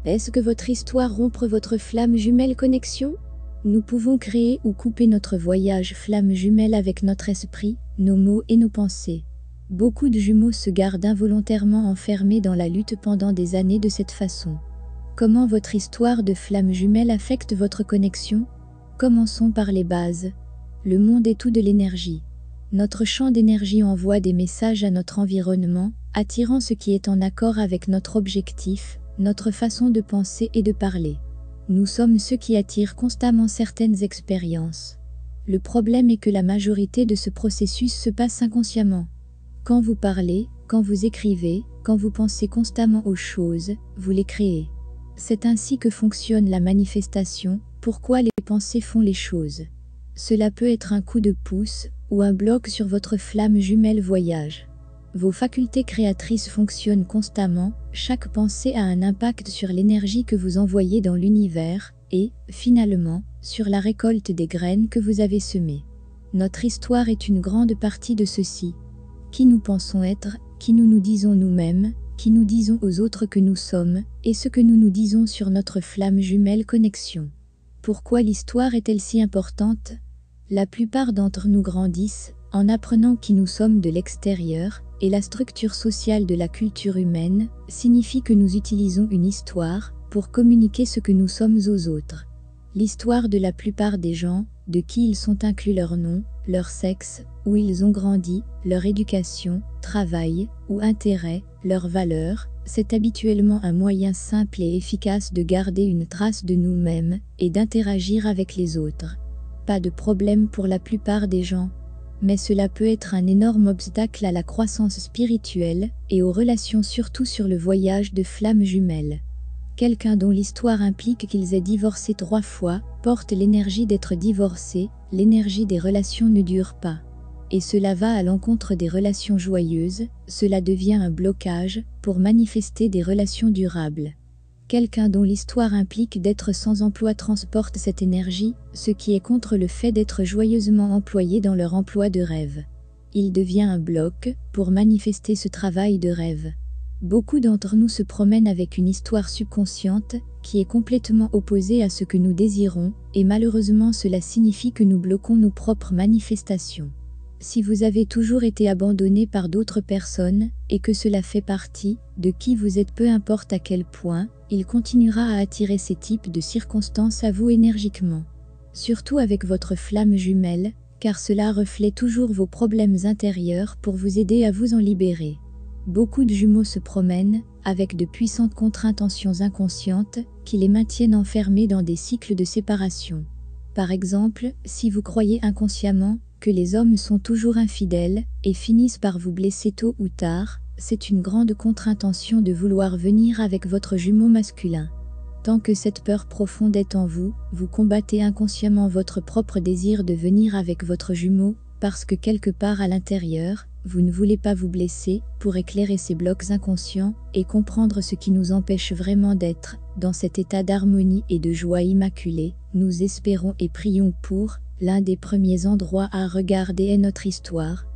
Est-ce que votre histoire rompt votre flamme jumelle connexion? Nous pouvons créer ou couper notre voyage flamme jumelle avec notre esprit, nos mots et nos pensées. Beaucoup de jumeaux se gardent involontairement enfermés dans la lutte pendant des années de cette façon. Comment votre histoire de flamme jumelle affecte votre connexion? Commençons par les bases. Le monde est tout de l'énergie. Notre champ d'énergie envoie des messages à notre environnement, attirant ce qui est en accord avec notre objectif, notre façon de penser et de parler. Nous sommes ceux qui attirent constamment certaines expériences. Le problème est que la majorité de ce processus se passe inconsciemment. Quand vous parlez, quand vous écrivez, quand vous pensez constamment aux choses, vous les créez. C'est ainsi que fonctionne la manifestation, pourquoi les pensées font les choses. Cela peut être un coup de pouce, ou un bloc sur votre flamme jumelle voyage. Vos facultés créatrices fonctionnent constamment, chaque pensée a un impact sur l'énergie que vous envoyez dans l'univers, et, finalement, sur la récolte des graines que vous avez semées. Notre histoire est une grande partie de ceci. Qui nous pensons être, qui nous nous disons nous-mêmes, qui nous disons aux autres que nous sommes, et ce que nous nous disons sur notre flamme jumelle connexion. Pourquoi l'histoire est-elle si importante? La plupart d'entre nous grandissent en apprenant qui nous sommes de l'extérieur, et la structure sociale de la culture humaine signifie que nous utilisons une histoire pour communiquer ce que nous sommes aux autres. L'histoire de la plupart des gens, de qui ils sont inclus leur nom, leur sexe, où ils ont grandi, leur éducation, travail ou intérêt, leurs valeurs, c'est habituellement un moyen simple et efficace de garder une trace de nous-mêmes et d'interagir avec les autres. Pas de problème pour la plupart des gens. Mais cela peut être un énorme obstacle à la croissance spirituelle et aux relations, surtout sur le voyage de flamme jumelle. Quelqu'un dont l'histoire implique qu'ils aient divorcé 3 fois, porte l'énergie d'être divorcé, l'énergie des relations ne dure pas. Et cela va à l'encontre des relations joyeuses, cela devient un blocage pour manifester des relations durables. Quelqu'un dont l'histoire implique d'être sans emploi transporte cette énergie, ce qui est contre le fait d'être joyeusement employé dans leur emploi de rêve. Il devient un bloc pour manifester ce travail de rêve. Beaucoup d'entre nous se promènent avec une histoire subconsciente qui est complètement opposée à ce que nous désirons, et malheureusement cela signifie que nous bloquons nos propres manifestations. Si vous avez toujours été abandonné par d'autres personnes, et que cela fait partie de qui vous êtes peu importe à quel point, il continuera à attirer ces types de circonstances à vous énergiquement. Surtout avec votre flamme jumelle, car cela reflète toujours vos problèmes intérieurs pour vous aider à vous en libérer. Beaucoup de jumeaux se promènent, avec de puissantes contre-intentions inconscientes, qui les maintiennent enfermés dans des cycles de séparation. Par exemple, si vous croyez inconsciemment que les hommes sont toujours infidèles et finissent par vous blesser tôt ou tard, c'est une grande contre-intention de vouloir venir avec votre jumeau masculin. Tant que cette peur profonde est en vous, vous combattez inconsciemment votre propre désir de venir avec votre jumeau, parce que quelque part à l'intérieur, vous ne voulez pas vous blesser, pour éclairer ces blocs inconscients et comprendre ce qui nous empêche vraiment d'être dans cet état d'harmonie et de joie immaculée. Nous espérons et prions pour. L'un des premiers endroits à regarder est notre histoire,